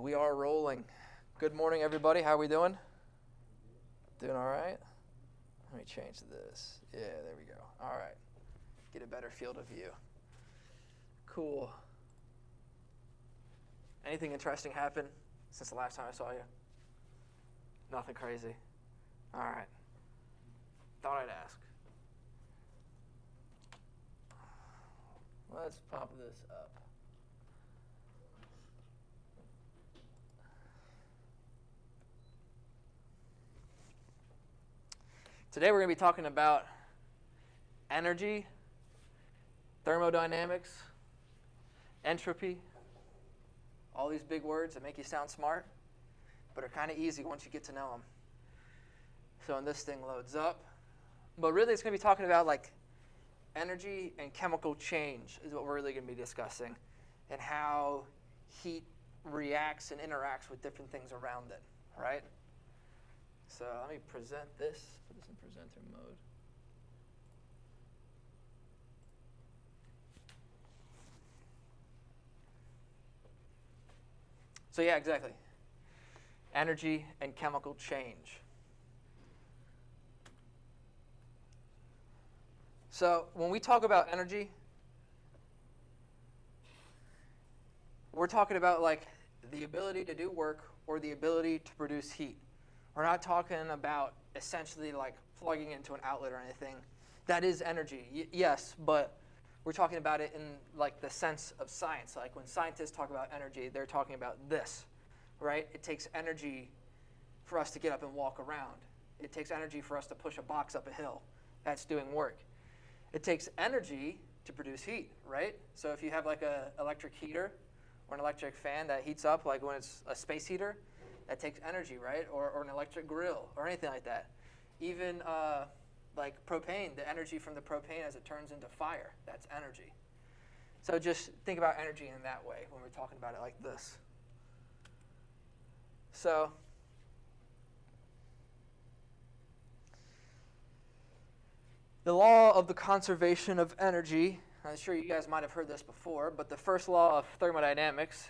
We are rolling. Good morning, everybody. How are we doing? Doing all right? Let me change this. Yeah, there we go. All right. Get a better field of view. Cool. Anything interesting happen since the last time I saw you? Nothing crazy. All right. Thought I'd ask. Let's pop this up. Today we're going to be talking about energy, thermodynamics, entropy, all these big words that make you sound smart, but are kind of easy once you get to know them. So when this thing loads up, but really it's going to be talking about like energy and chemical change is what we're really going to be discussing, and how heat reacts and interacts with different things around it, right? So let me present this. Put this in presenter mode. So yeah, exactly. Energy and chemical change. So when we talk about energy, we're talking about like the ability to do work or the ability to produce heat. We're not talking about essentially like plugging into an outlet or anything. That is energy, yes, but we're talking about it in like the sense of science. Like when scientists talk about energy, they're talking about this, right? It takes energy for us to get up and walk around. It takes energy for us to push a box up a hill. That's doing work. It takes energy to produce heat, right? So if you have like an electric heater or an electric fan that heats up, like when it's a space heater, that takes energy, right? Or an electric grill or anything like that. Even like propane, the energy from the propane as it turns into fire, that's energy. So just think about energy in that way when we're talking about it like this. So the law of the conservation of energy, I'm sure you guys might have heard this before, but the first law of thermodynamics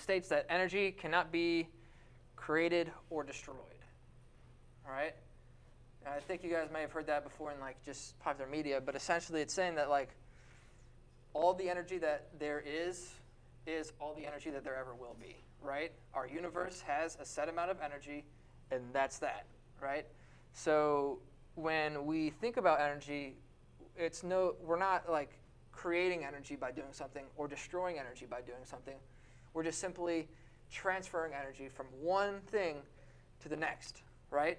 states that energy cannot be created or destroyed. All right? And I think you guys may have heard that before in like just popular media, but essentially it's saying that like all the energy that there is all the energy that there ever will be, right? Our universe has a set amount of energy, and that's that, right? So when we think about energy, we're not like creating energy by doing something or destroying energy by doing something. We're just simply transferring energy from one thing to the next, right?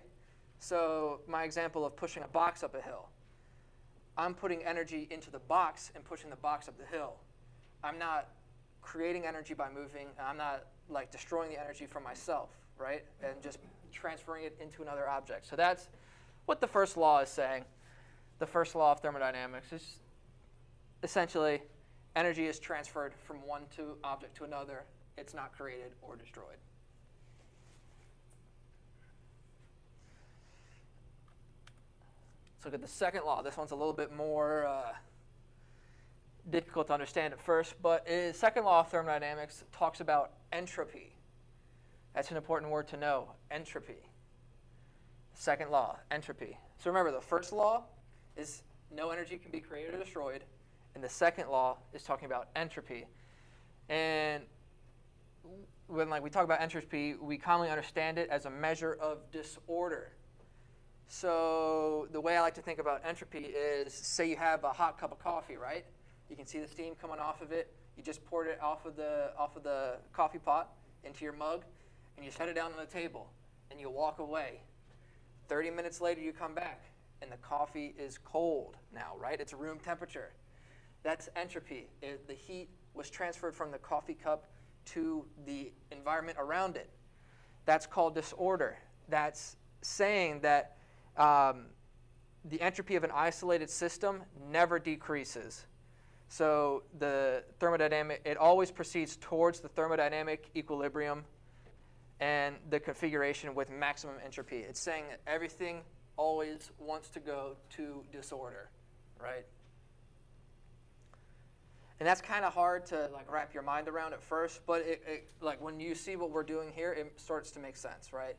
So my example of pushing a box up a hill, I'm putting energy into the box and pushing the box up the hill. I'm not creating energy by moving. I'm not like destroying the energy from myself, right? And just transferring it into another object. So that's what the first law is saying. The first law of thermodynamics is essentially energy is transferred from one object to another. It's not created or destroyed. Let's look at the second law. This one's a little bit more difficult to understand at first, but the second law of thermodynamics talks about entropy. That's an important word to know, entropy. Second law, entropy. So remember, the first law is no energy can be created or destroyed, and the second law is talking about entropy. And when we talk about entropy, we commonly understand it as a measure of disorder. So the way I like to think about entropy is, say you have a hot cup of coffee, right? You can see the steam coming off of it. You just poured it off of the coffee pot into your mug, and you set it down on the table, and you walk away. 30 minutes later, you come back, and the coffee is cold now, right? It's room temperature. That's entropy. The heat was transferred from the coffee cup to the environment around it. That's called disorder. That's saying that the entropy of an isolated system never decreases. So the thermodynamic, it always proceeds towards the thermodynamic equilibrium and the configuration with maximum entropy. It's saying that everything always wants to go to disorder, right? And that's kind of hard to like wrap your mind around at first, but like when you see what we're doing here, it starts to make sense, right?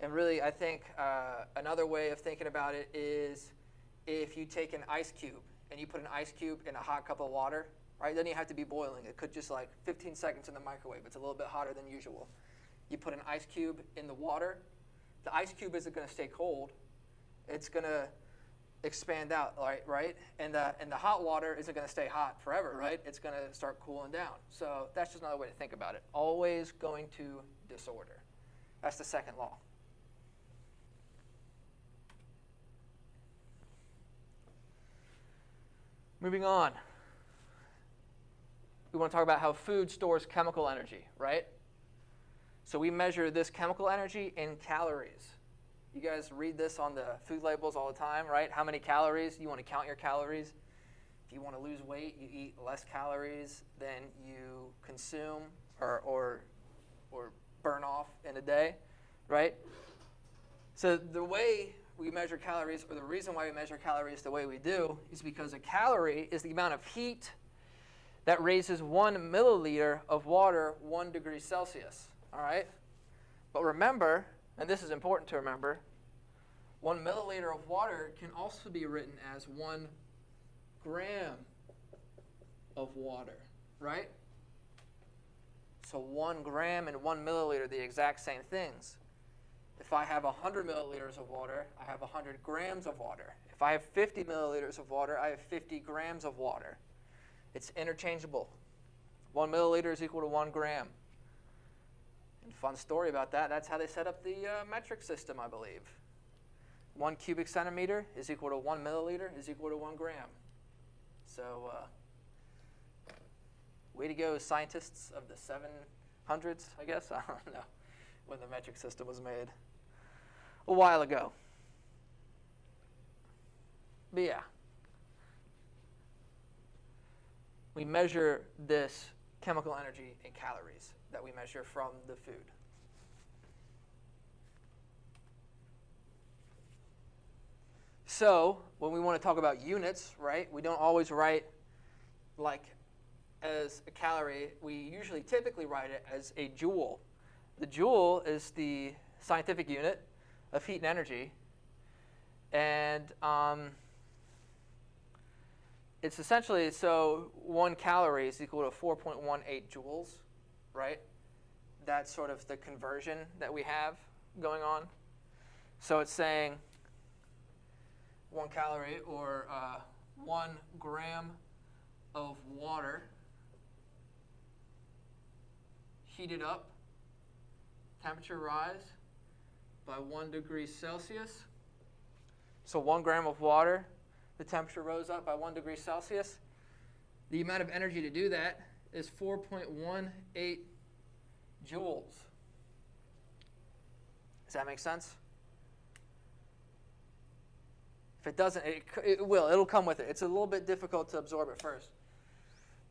And really, I think another way of thinking about it is if you take an ice cube and you put an ice cube in a hot cup of water, right? Then you have to be boiling. It could just like 15 seconds in the microwave. It's a little bit hotter than usual. You put an ice cube in the water. The ice cube isn't going to stay cold. It's going to expand out, right? And the hot water isn't going to stay hot forever, right? It's going to start cooling down. So that's just another way to think about it. Always going to disorder. That's the second law. Moving on. We want to talk about how food stores chemical energy, right? So we measure this chemical energy in calories. You guys read this on the food labels all the time, right? How many calories? You want to count your calories. If you want to lose weight, you eat less calories than you consume or burn off in a day, right? So the way we measure calories, or the reason why we measure calories the way we do, is because a calorie is the amount of heat that raises 1 milliliter of water 1 degree Celsius, all right? But remember, and this is important to remember, 1 milliliter of water can also be written as 1 gram of water, right? So 1 gram and 1 milliliter, the exact same things. If I have 100 milliliters of water, I have 100 grams of water. If I have 50 milliliters of water, I have 50 grams of water. It's interchangeable. 1 milliliter is equal to 1 gram. And fun story about that, that's how they set up the metric system, I believe. 1 cubic centimeter is equal to 1 milliliter is equal to 1 gram. So way to go, scientists of the 700s, I guess. I don't know when the metric system was made. A while ago. But yeah. We measure this chemical energy in calories that we measure from the food. So when we want to talk about units, right, we don't always write like as a calorie. We usually typically write it as a joule. The joule is the scientific unit of heat and energy. And it's essentially, so 1 calorie is equal to 4.18 joules, right? That's sort of the conversion that we have going on. So it's saying 1 calorie, or 1 gram of water heated up, temperature rise by 1 degree Celsius. So 1 gram of water, the temperature rose up by 1 degree Celsius. The amount of energy to do that is 4.18 joules. Does that make sense? If it doesn't, it will. It'll come with it. It's a little bit difficult to absorb at first.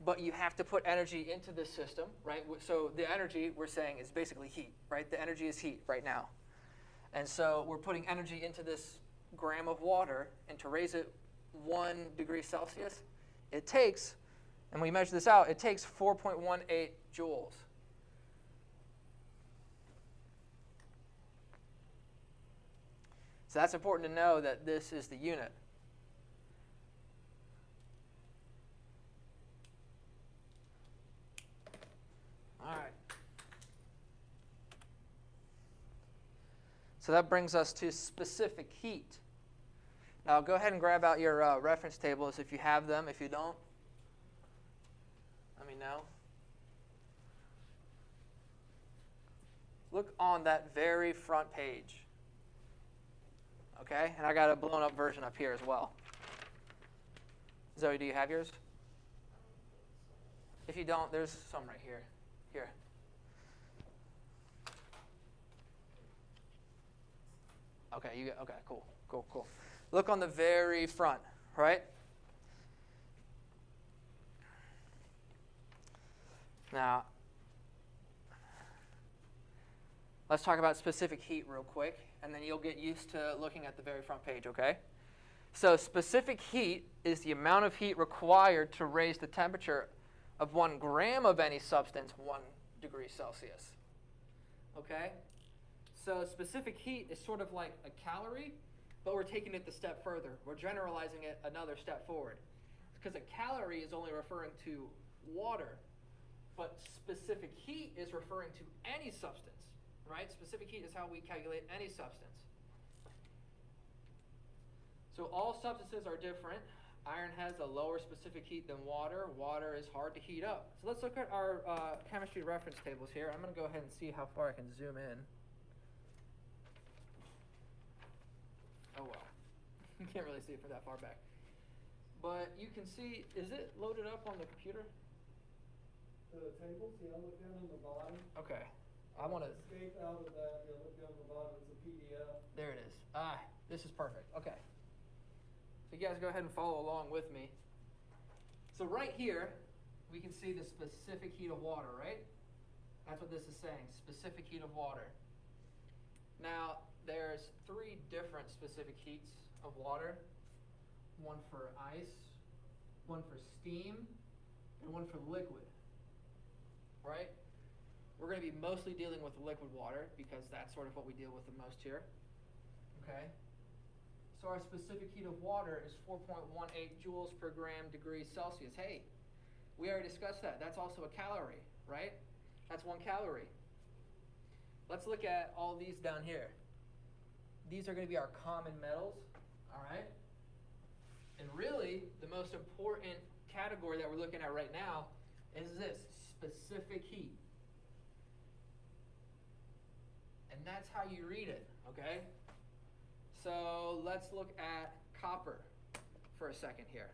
But you have to put energy into this system, right? So the energy, we're saying, is basically heat, right? The energy is heat right now. And so we're putting energy into this gram of water, and to raise it 1 degree Celsius, it takes, and we measure this out, it takes 4.18 joules. So that's important to know that this is the unit. All right. So that brings us to specific heat. Now go ahead and grab out your reference tables if you have them. If you don't, let me know. Look on that very front page. Okay, and I got a blown up version up here as well. Zoe, do you have yours? If you don't, there's some right here. Here. Okay, okay, cool. Look on the very front, right? Now, let's talk about specific heat real quick, and then you'll get used to looking at the very front page, okay? So specific heat is the amount of heat required to raise the temperature of 1 gram of any substance 1 degree Celsius. Okay? So specific heat is sort of like a calorie, but we're taking it the step further. We're generalizing it another step forward. Because a calorie is only referring to water, but specific heat is referring to any substance, right? Specific heat is how we calculate any substance. So all substances are different. Iron has a lower specific heat than water. Water is hard to heat up. So let's look at our chemistry reference tables here. I'm going to go ahead and see how far I can zoom in. Oh, well. You can't really see it from that far back. But you can see, is it loaded up on the computer? The tables, yeah, look down on the bottom. Okay. I want to escape out of that, yeah, look down on the bottom, it's a PDF. There it is. Ah, this is perfect. Okay. So you guys go ahead and follow along with me. So right here, we can see the specific heat of water, right? That's what this is saying, specific heat of water. Now, there's 3 different specific heats of water. One for ice, one for steam, and one for liquid, right? We're going to be mostly dealing with liquid water because that's sort of what we deal with the most here, okay? So our specific heat of water is 4.18 joules per gram degree Celsius. Hey, we already discussed that. That's also a calorie, right? That's 1 calorie. Let's look at all these down here. These are going to be our common metals, all right? And really, the most important category that we're looking at right now is this, specific heat. And that's how you read it, okay? So let's look at copper for a second here.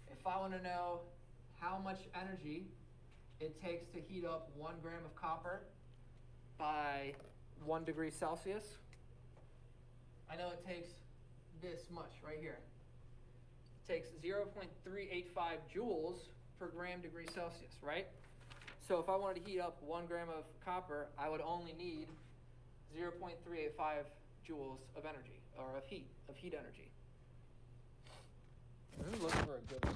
If I want to know how much energy it takes to heat up 1 gram of copper by 1 degree Celsius, I know it takes this much right here. It takes 0.385 joules per gram degree Celsius, right? So if I wanted to heat up 1 gram of copper, I would only need 0.385 joules of energy, or of heat energy. I'm looking for a good one.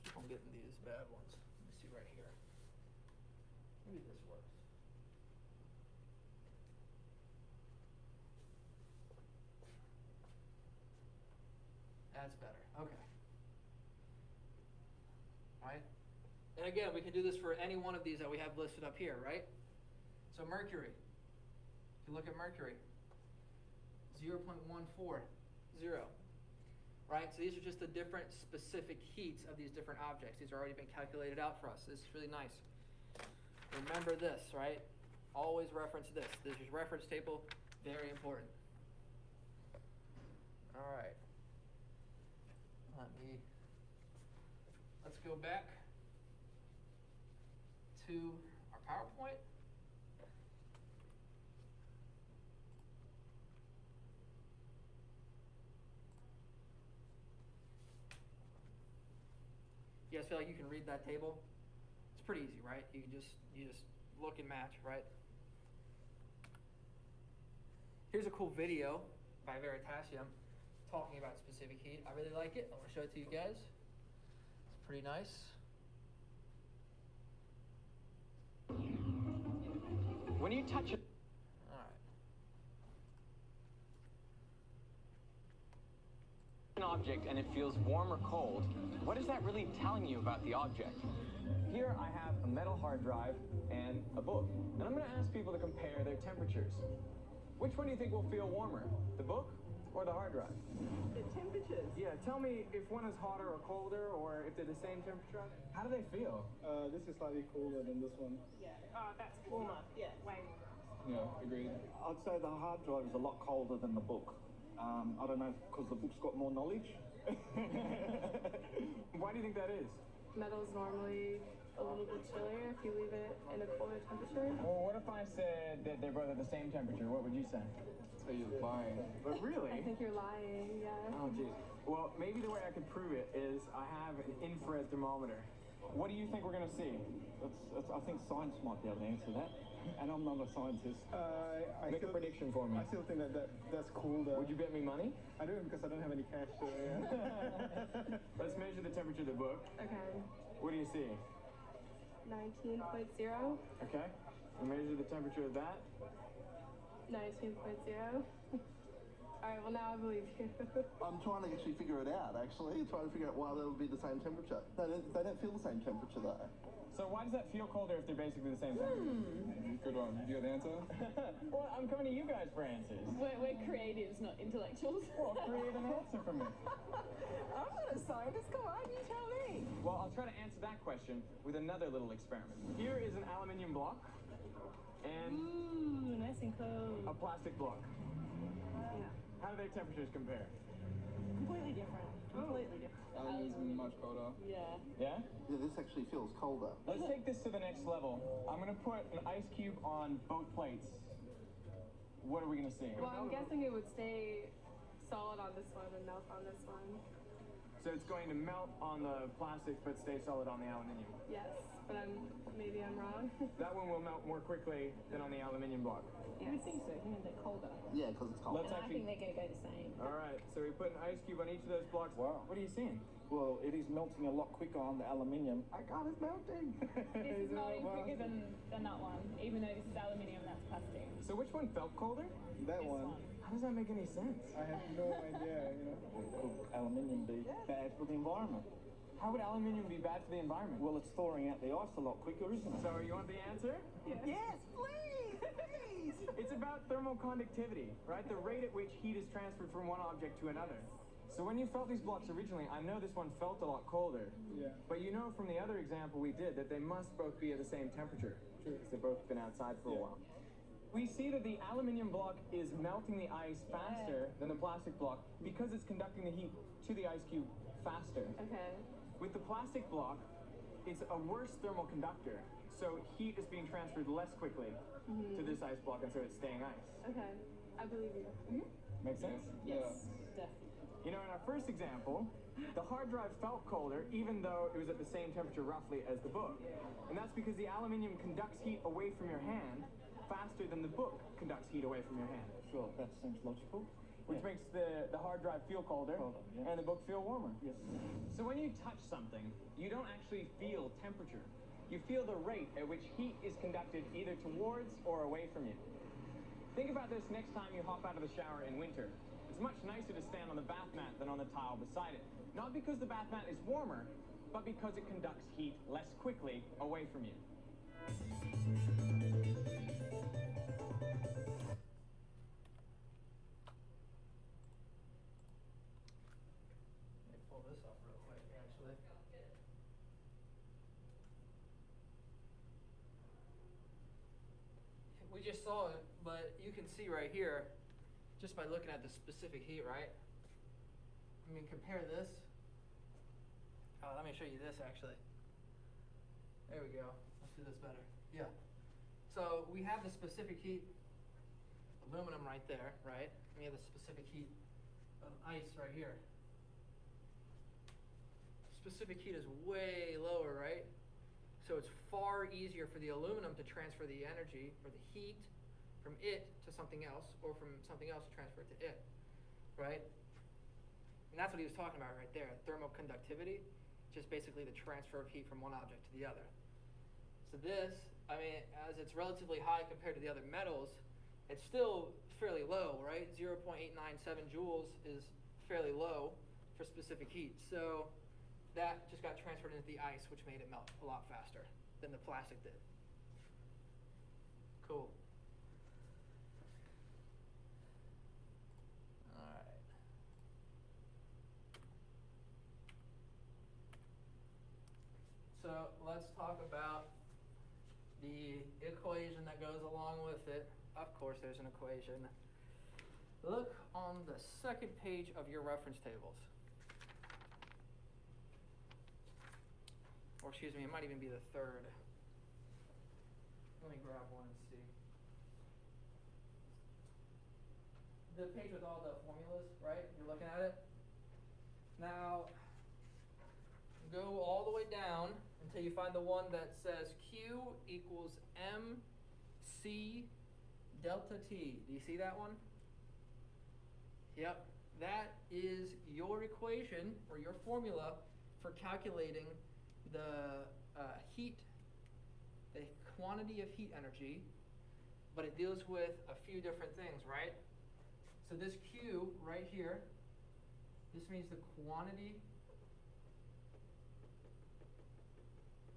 Keep on getting these bad ones. Let me see right here. Maybe this works. That's better. Okay. Right? And again, we can do this for any one of these that we have listed up here, right? So mercury. If you look at mercury, 0.140. Right? So these are just the different specific heats of these different objects. These are already been calculated out for us. This is really nice. Remember this, right? Always reference this. This is reference table, very important. All right. Let's go back to our PowerPoint. You guys feel like you can read that table? It's pretty easy, right? You just look and match, right? Here's a cool video by Veritasium talking about specific heat. I really like it. I want to show it to you guys. It's pretty nice. When you touch it. All right. An object and it feels warm or cold, what is that really telling you about the object? Here I have a metal hard drive and a book, and I'm going to ask people to compare their temperatures. Which one do you think will feel warmer, the book or the hard drive? The temperatures. Yeah, tell me if one is hotter or colder, or if they're the same temperature. How do they feel? This is slightly cooler than this one. Yeah. Oh, that's warmer. Yeah, way warmer. Yeah, agreed. I'd say the hard drive is a lot colder than the book. I don't know, because the book's got more knowledge. Why do you think that is? Metal's normally a little bit chillier if you leave it in a colder temperature. Well, what if I said that they're both at the same temperature? What would you say? So you're lying. But really? I think you're lying, yeah. Oh, geez. Well, maybe the way I could prove it is I have an infrared thermometer. What do you think we're going to see? I think science might be able to answer that. And I'm not a scientist. Make a prediction for me. I still think that's cool though. Would you bet me money? I do it because I don't have any cash, so yeah. Let's measure the temperature of the book. Okay. What do you see? 19.0. Okay. We measure the temperature of that. 19.0. Alright, well now I believe you. I'm trying to actually figure it out, trying to figure out why they would be the same temperature. They don't feel the same temperature though. So why does that feel colder if they're basically the same temperature? Good one. You got an answer? Well, I'm coming to you guys for answers. We're creatives, not intellectuals. Well, create an answer for me. I'm not a scientist, come on, you tell me. Well, I'll try to answer that question with another little experiment. Here is an aluminium block and Ooh, nice and cold. a plastic block. Yeah. How do their temperatures compare? Completely different. Completely different. Is much colder. Yeah. Yeah? Yeah, this actually feels colder. Let's take this to the next level. I'm going to put an ice cube on both plates. What are we going to see? Well, I'm guessing it would stay solid on this one and melt on this one. So it's going to melt on the plastic but stay solid on the aluminium. Yes, but maybe I'm wrong. That one will melt more quickly than on the aluminium block. You would think so, they're colder. Yeah, because it's cold. Let's And I actually... think they're going to go the same. All right, so we put an ice cube on each of those blocks. Wow. What are you seeing? Well, it is melting a lot quicker on the aluminium. I got it melting. This is melting quicker than that one, even though this is aluminium, that's plastic. So which one felt colder? That This one, How does that make any sense? I have no idea, you know. Could aluminium be bad for the environment? How would aluminium be bad for the environment? Well, it's thawing out the ice a lot quicker, isn't it? So you want the answer? Yes, please, please. It's about thermal conductivity, right? The rate at which heat is transferred from one object to another. So when you felt these blocks originally, I know this one felt a lot colder. Yeah. But you know from the other example we did that they must both be at the same temperature. True. Because they've both been outside for a while. We see that the aluminium block is melting the ice faster than the plastic block because it's conducting the heat to the ice cube faster. Okay. With the plastic block, it's a worse thermal conductor, so heat is being transferred less quickly to this ice block, and so it's staying ice. Okay. I believe you. Make sense? Yes, definitely. You know, in our first example, the hard drive felt colder even though it was at the same temperature roughly as the book. And that's because the aluminium conducts heat away from your hand faster than the book conducts heat away from your hand. Sure, that seems logical. Which makes the hard drive feel colder, Yeah. and the book feel warmer. Yes. So when you touch something, you don't actually feel temperature. You feel the rate at which heat is conducted either towards or away from you. Think about this next time you hop out of the shower in winter. It's much nicer to stand on the bath mat than on the tile beside it. Not because the bath mat is warmer, but because it conducts heat less quickly away from you. Let me pull this up real quick, actually. We just saw it, but you can see right here, just by looking at the specific heat, right? I mean, compare this. Oh, let me show you this, actually. There we go. Let's do this better. Yeah. So we have the specific heat, aluminum right there, right? We have the specific heat of ice right here. Specific heat is way lower, right? So it's far easier for the aluminum to transfer the energy or the heat from it to something else, or from something else to transfer it to it, right? And that's what he was talking about right there. Thermoconductivity, just basically the transfer of heat from one object to the other. So this, I mean, as it's relatively high compared to the other metals, it's still fairly low, right? 0.897 joules is fairly low for specific heat. So that just got transferred into the ice, which made it melt a lot faster than the plastic did. Cool. All right. So let's talk about the equation that goes along with it. Of course, there's an equation. Look on the second page of your reference tables. Or excuse me, it might even be the third. Let me grab one and see. The page with all the formulas, right? You're looking at it. Now, go all the way down until you find the one that says Q equals mc delta T. Do you see that one? Yep, that is your equation or your formula for calculating the the quantity of heat energy, but it deals with a few different things, right? So this Q right here, this means the quantity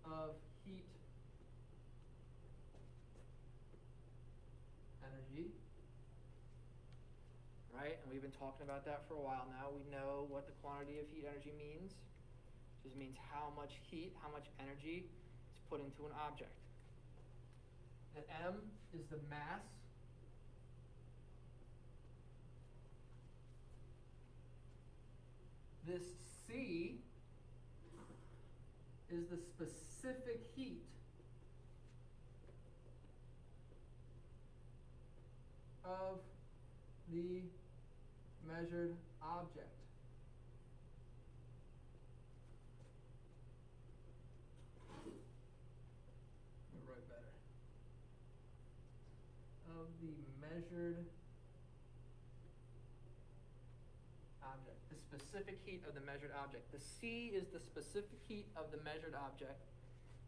of heat energy, right? And we've been talking about that for a while now. We know what the quantity of heat energy means. It just means how much heat, how much energy is put into an object. The M is the mass. This C is the specific heat of the measured object. Let me write better. Of the measured object. The specific heat of the measured object. The C is the specific heat of the measured object,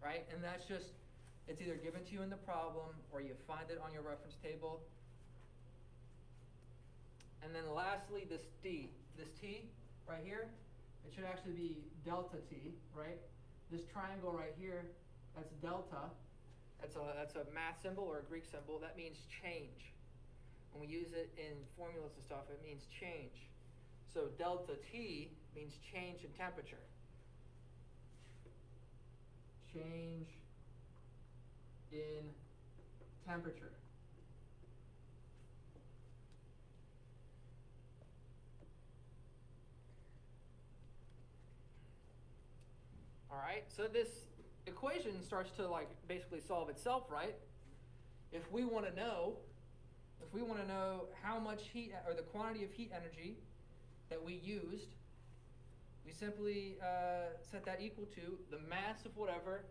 right? And that's just, it's either given to you in the problem or you find it on your reference table. And then lastly, this D. This T right here, it should actually be delta T, right? This triangle right here, that's delta. That's a math symbol or a Greek symbol. That means change. When we use it in formulas and stuff, it means change. So delta T means change in temperature. Change in temperature. All right, so this equation starts to like basically solve itself, right? If we want to know how much heat or the quantity of heat energy that we used, we simply set that equal to the mass of whatever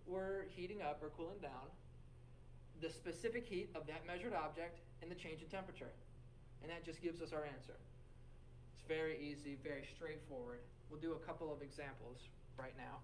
we're heating up or cooling down, the specific heat of that measured object, and the change in temperature. And that just gives us our answer. It's very easy, very straightforward. We'll do a couple of examples right now.